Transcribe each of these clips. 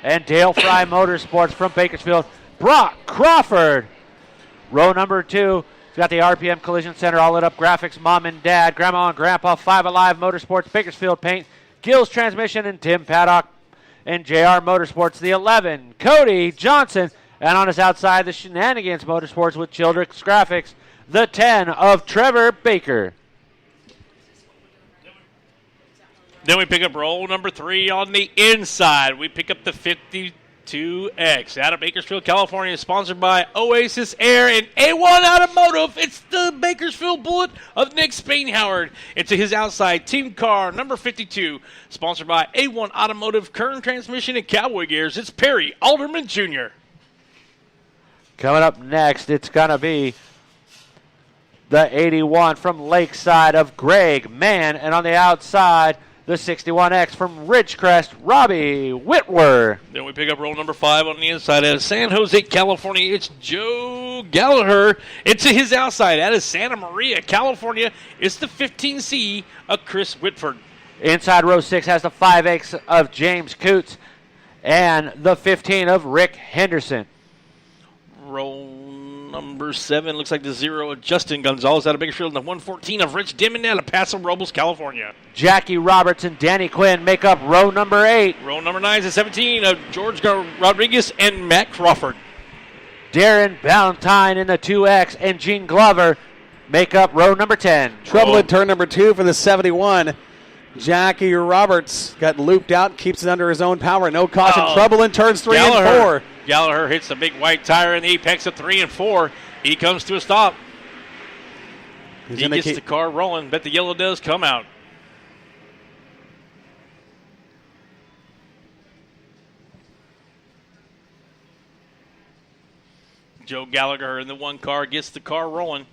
and Dale Fry Motorsports from Bakersfield, Brock Crawford. Row number 2, it's got the RPM Collision Center, all lit up graphics, mom and dad, grandma and grandpa, 5 Alive Motorsports, Bakersfield Paint, Gills Transmission, and Tim Paddock and JR Motorsports. The 11, Cody Johnson, and on his outside, the Shenanigans Motorsports with Childress Graphics, the 10 of Trevor Baker. Then we pick up roll number 3 on the inside. We pick up the 52X out of Bakersfield, California, sponsored by Oasis Air and A1 Automotive. It's the Bakersfield Bullet of Nick Spainhoward. Into his outside, team car number 52, sponsored by A1 Automotive, Kern Transmission, and Cowboy Gears. It's Perry Alderman Jr. Coming up next, it's going to be the 81 from Lakeside of Greg Mann, and on the outside, the 61X from Ridgecrest, Robbie Whitwer. Then we pick up roll number 5 on the inside out of San Jose, California. It's Joe Gallagher. Into his outside out of Santa Maria, California. It's the 15C of Chris Whitford. Inside row 6 has the 5X of James Coots and the 15 of Rick Henderson. Roll number 7 looks like the 0 of Justin Gonzalez out of Bakersfield, and the 114 of Rich Dimon out of Paso Robles, California. Jackie Roberts and Danny Quinn make up row number 8. Roll number 9 is the 17 of George Rodriguez and Matt Crawford. Darren Ballantyne in the 2X and Gene Glover make up row number 10. Trouble in turn number 2 for the 71. Jackie Roberts got looped out, keeps it under his own power. No caution. Trouble in turns 3 and 4. Gallagher hits the big white tire in the apex of 3 and 4. He comes to a stop. He gets the car rolling, but the yellow does come out. Joe Gallagher in the 1 car gets the car rolling,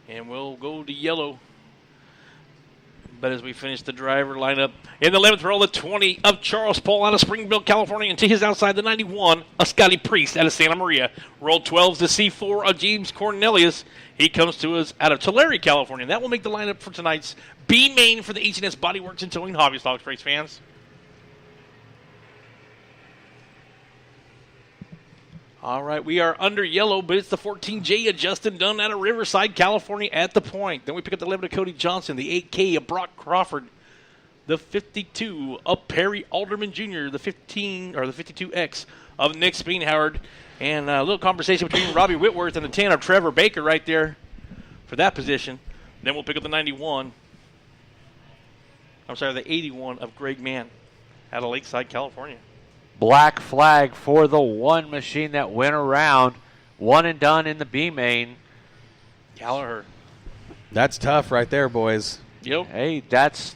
and we'll go to yellow. But as we finish the driver lineup, in the 11th row, the 20 of Charles Paul out of Springville, California. And to his outside, the 91 of Scotty Priest out of Santa Maria. Roll 12, the C4 of James Cornelius. He comes to us out of Tulare, California. And that will make the lineup for tonight's B main for the H&S Body Works and Towing Hobby Stocks race fans. All right, we are under yellow, but it's the 14J of Justin Dunn out of Riverside, California at the point. Then we pick up the 11 of Cody Johnson, the 8K of Brock Crawford, the 52 of Perry Alderman Jr., the 52X of Nick Spainhoward, and a little conversation between Robbie Whitworth and the 10 of Trevor Baker right there for that position. Then we'll pick up the 91. The 81 of Greg Mann out of Lakeside, California. Black flag for the one machine that went around. One and done in the B main. Gallagher. That's tough right there, boys. Yep. Hey, that's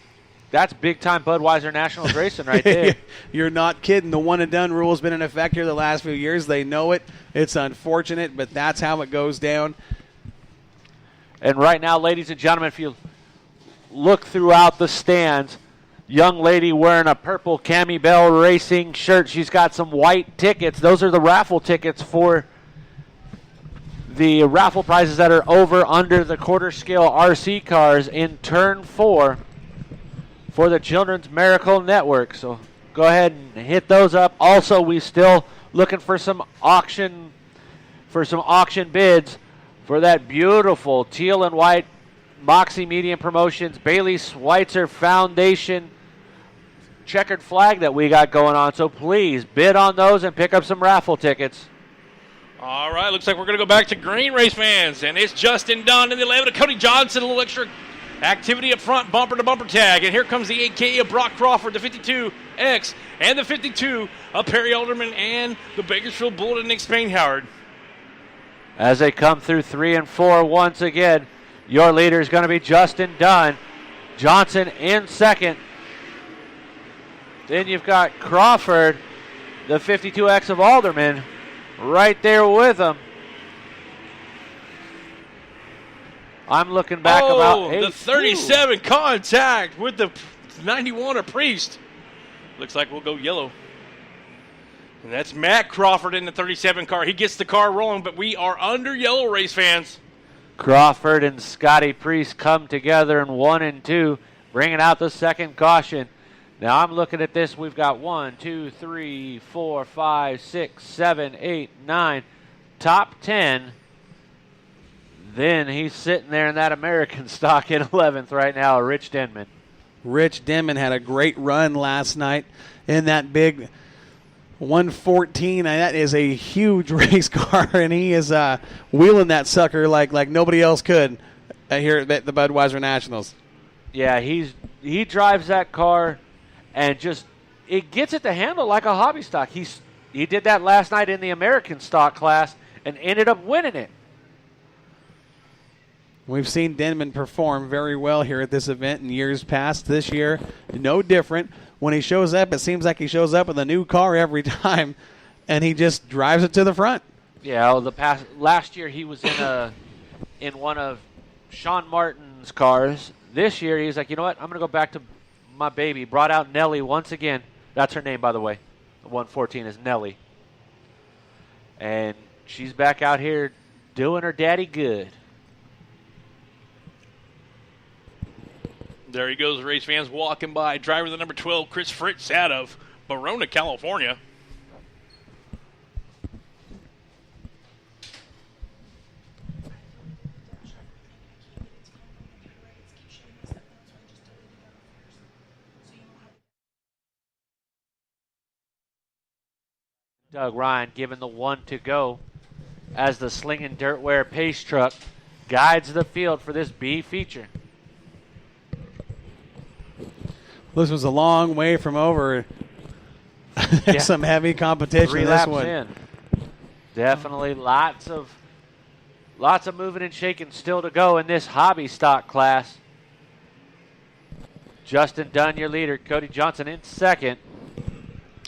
big time Budweiser Nationals racing right there. You're not kidding. The one and done rule has been in effect here the last few years. They know it. It's unfortunate, but that's how it goes down. And right now, ladies and gentlemen, if you look throughout the stands, young lady wearing a purple Cami Bell Racing shirt. She's got some white tickets. Those are the raffle tickets for the raffle prizes that are over under the quarter scale RC cars in turn 4 for the Children's Miracle Network. So go ahead and hit those up. Also, we still looking for some auction bids for that beautiful teal and white Moxie Medium Promotions Bailey Schweitzer Foundation checkered flag that we got going on. So please bid on those and pick up some raffle tickets. All right, looks like we're going to go back to green, race fans. And it's Justin Dunn in the 11 of Cody Johnson. A little extra activity up front, bumper to bumper tag. And here comes the 8K of Brock Crawford, the 52X, and the 52 of Perry Alderman and the Bakersfield Bullet and Nick Spainhoward. As they come through 3 and 4 once again, your leader is going to be Justin Dunn. Johnson in second. Then you've got Crawford, the 52X of Alderman, right there with him. I'm looking back about 8. The 37 contact with the 91 of Priest. Looks like we'll go yellow. And that's Matt Crawford in the 37 car. He gets the car rolling, but we are under yellow, race fans. Crawford and Scotty Priest come together in 1 and 2, bringing out the second caution. Now I'm looking at this. We've got 1, 2, 3, 4, 5, 6, 7, 8, 9. Top 10. Then he's sitting there in that American stock in 11th right now, Rich Denman. Rich Denman had a great run last night in that big 114. That is a huge race car, and he is wheeling that sucker like nobody else could here at the Budweiser Nationals. Yeah, he drives that car and just it gets it to handle like a hobby stock. He did that last night in the American stock class and ended up winning it. We've seen Denman perform very well here at this event in years past. This year, no different. When he shows up, it seems like he shows up with a new car every time, and he just drives it to the front. Yeah, last year he was in one of Sean Martin's cars. This year he's like, you know what? I'm going to go back to my baby. Brought out Nellie once again. That's her name, by the way. The 114 is Nellie. And she's back out here doing her daddy good. There he goes, race fans walking by. Driver the number 12, Chris Fritz, out of Verona, California. Doug Ryan given the 1 to go as the Slingin' Dirtwear pace truck guides the field for this B feature. This was a long way from over. Some heavy competition. 3 this laps one. in. Definitely lots of moving and shaking still to go in this hobby stock class. Justin Dunn, your leader. Cody Johnson in second.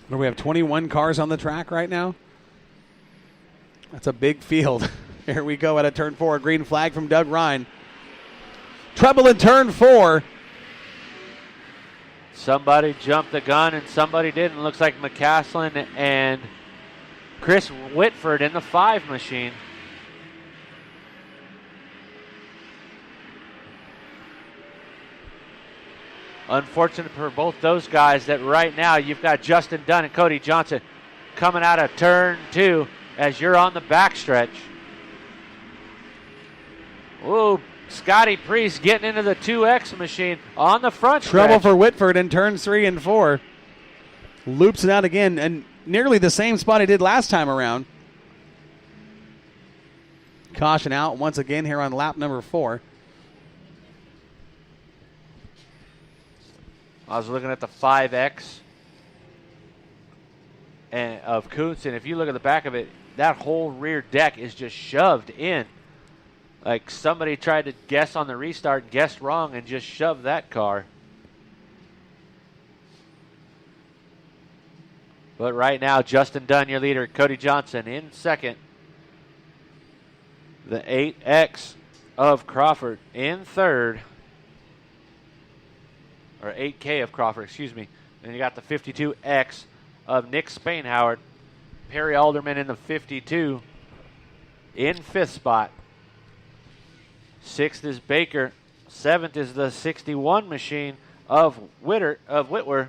Where we have 21 cars on the track right now. That's a big field. Here we go at a turn 4. Green flag from Doug Ryan. Trouble in turn 4. Somebody jumped the gun and somebody didn't. Looks like McCaslin and Chris Whitford in the 5 machine. Unfortunate for both those guys that right now you've got Justin Dunn and Cody Johnson coming out of turn 2 as you're on the backstretch. Ooh, Scotty Priest getting into the 2X machine on the front stretch. Trouble for Whitford in turns 3 and 4. Loops it out again, and nearly the same spot he did last time around. Caution out once again here on lap number 4. I was looking at the 5X and of Kuntz, and if you look at the back of it, that whole rear deck is just shoved in. Like somebody tried to guess on the restart and guessed wrong and just shoved that car. But right now, Justin Dunn, your leader, Cody Johnson in second. The 8X of Crawford in third. Or 8K of Crawford, excuse me. Then you got the 52X of Nick Spainhoward. Perry Alderman in the 52 in 5th spot. 6th is Baker. 7th is the 61 machine of Whitwer.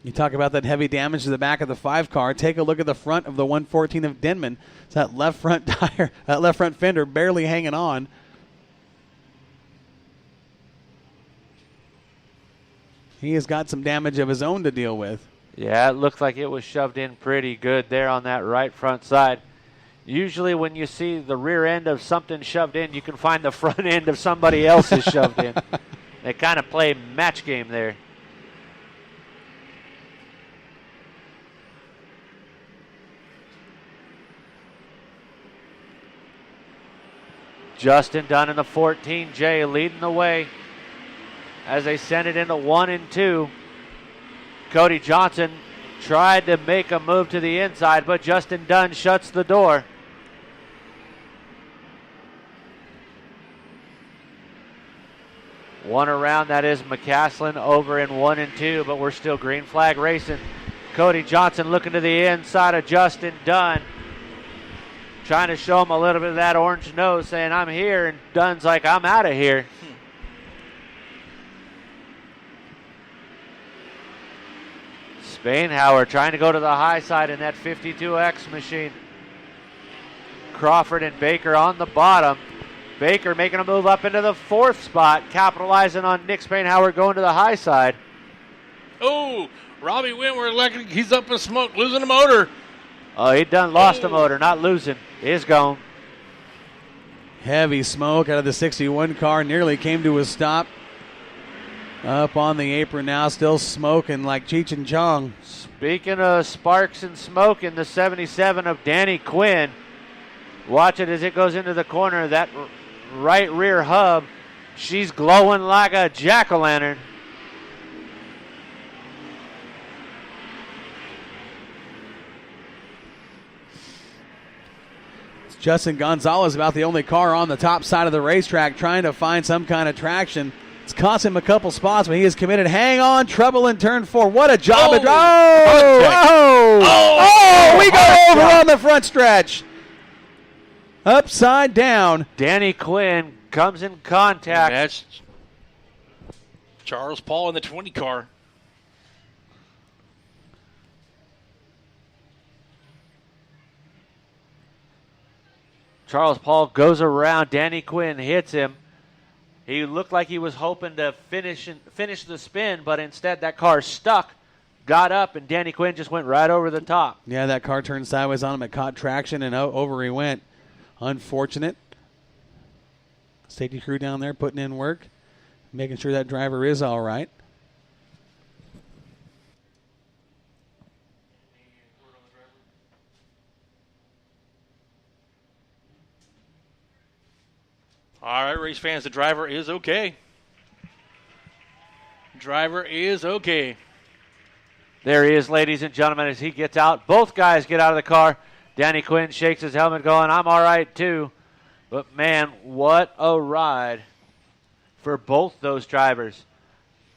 You talk about that heavy damage to the back of the 5 car. Take a look at the front of the 114 of Denman. It's that left front tire, that left front fender barely hanging on. He has got some damage of his own to deal with. Yeah, it looked like it was shoved in pretty good there on that right front side. Usually when you see the rear end of something shoved in, you can find the front end of somebody else's shoved in. They kind of play match game there. Justin Dunn in the 14J leading the way as they send it into 1 and 2. Cody Johnson tried to make a move to the inside, but Justin Dunn shuts the door. One around, that is McCaslin over in 1 and 2, but we're still green flag racing. Cody Johnson looking to the inside of Justin Dunn, trying to show him a little bit of that orange nose, saying, I'm here, and Dunn's like, I'm out of here. Bainhauer trying to go to the high side in that 52X machine. Crawford and Baker on the bottom. Baker making a move up into the 4th spot, capitalizing on Nick Bainhauer going to the high side. Oh, Robbie Wentworth, he's up in smoke, losing the motor. Oh, he done lost the motor, not losing. Is gone. Heavy smoke out of the 61 car, nearly came to a stop. Up on the apron now, still smoking like Cheech and Chong. Speaking of sparks and smoke in the 77 of Danny Quinn, watch it as it goes into the corner. That right rear hub, she's glowing like a jack-o'-lantern. Justin Gonzalez about the only car on the top side of the racetrack trying to find some kind of traction. It's cost him a couple spots, but he is committed. Hang on, trouble in turn 4. What a job. We go over on the front stretch. Upside down. Danny Quinn comes in contact. That's Charles Paul in the 20 car. Charles Paul goes around. Danny Quinn hits him. He looked like he was hoping to finish the spin, but instead that car stuck, got up, and Danny Quinn just went right over the top. Yeah, that car turned sideways on him. It caught traction, and over he went. Unfortunate. Safety crew down there putting in work, making sure that driver is all right. All right, race fans, the driver is okay. Driver is okay. There he is, ladies and gentlemen, as he gets out. Both guys get out of the car. Danny Quinn shakes his helmet going, I'm all right too. But, man, what a ride for both those drivers.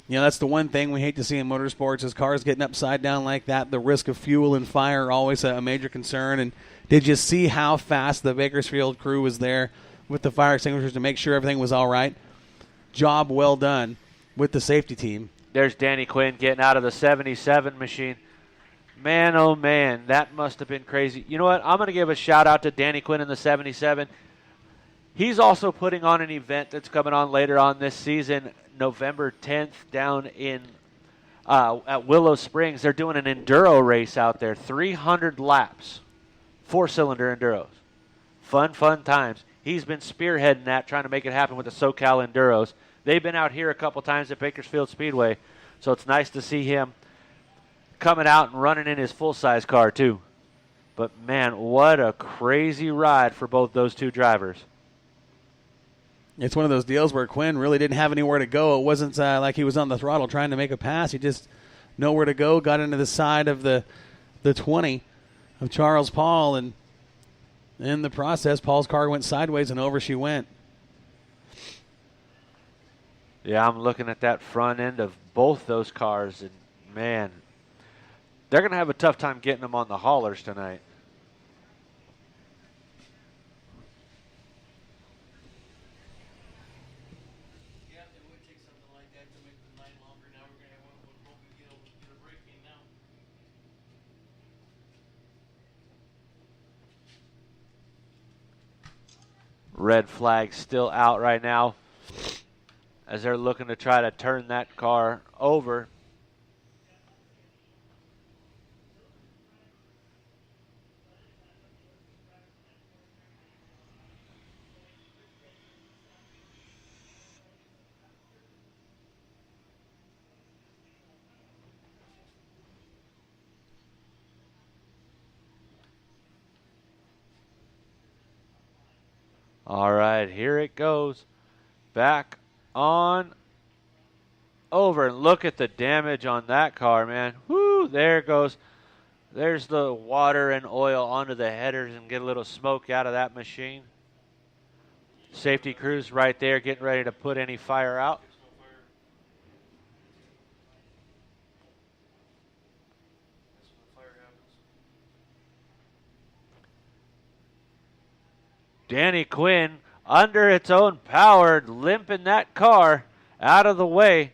You know, that's the one thing we hate to see in motorsports is cars getting upside down like that. The risk of fuel and fire are always a major concern. And did you see how fast the Bakersfield crew was there with the fire extinguishers to make sure everything was all right? Job well done with the safety team. There's Danny Quinn getting out of the 77 machine. Man, oh, man, that must have been crazy. You know what? I'm going to give a shout-out to Danny Quinn in the 77. He's also putting on an event that's coming on later on this season, November 10th, down in at Willow Springs. They're doing an enduro race out there, 300 laps, 4-cylinder enduros. Fun times. He's been spearheading that, trying to make it happen with the SoCal Enduros. They've been out here a couple times at Bakersfield Speedway, so it's nice to see him coming out and running in his full-size car, too. But, man, what a crazy ride for both those two drivers. It's one of those deals where Quinn really didn't have anywhere to go. It wasn't like he was on the throttle trying to make a pass. He just nowhere to go, got into the side of the 20 of Charles Paul, and in the process, Paul's car went sideways and over she went. Yeah, I'm looking at that front end of both those cars, and, man, they're going to have a tough time getting them on the haulers tonight. Yeah, it would take something like that to make the night longer. Now we're going to have one get a break in now. Red flag still out right now as they're looking to try to turn that car over. All right, here it goes. Back on over. And look at the damage on that car, man. Whoo, there it goes. There's the water and oil onto the headers and get a little smoke out of that machine. Safety crews right there getting ready to put any fire out. Danny Quinn, under its own power, limping that car out of the way.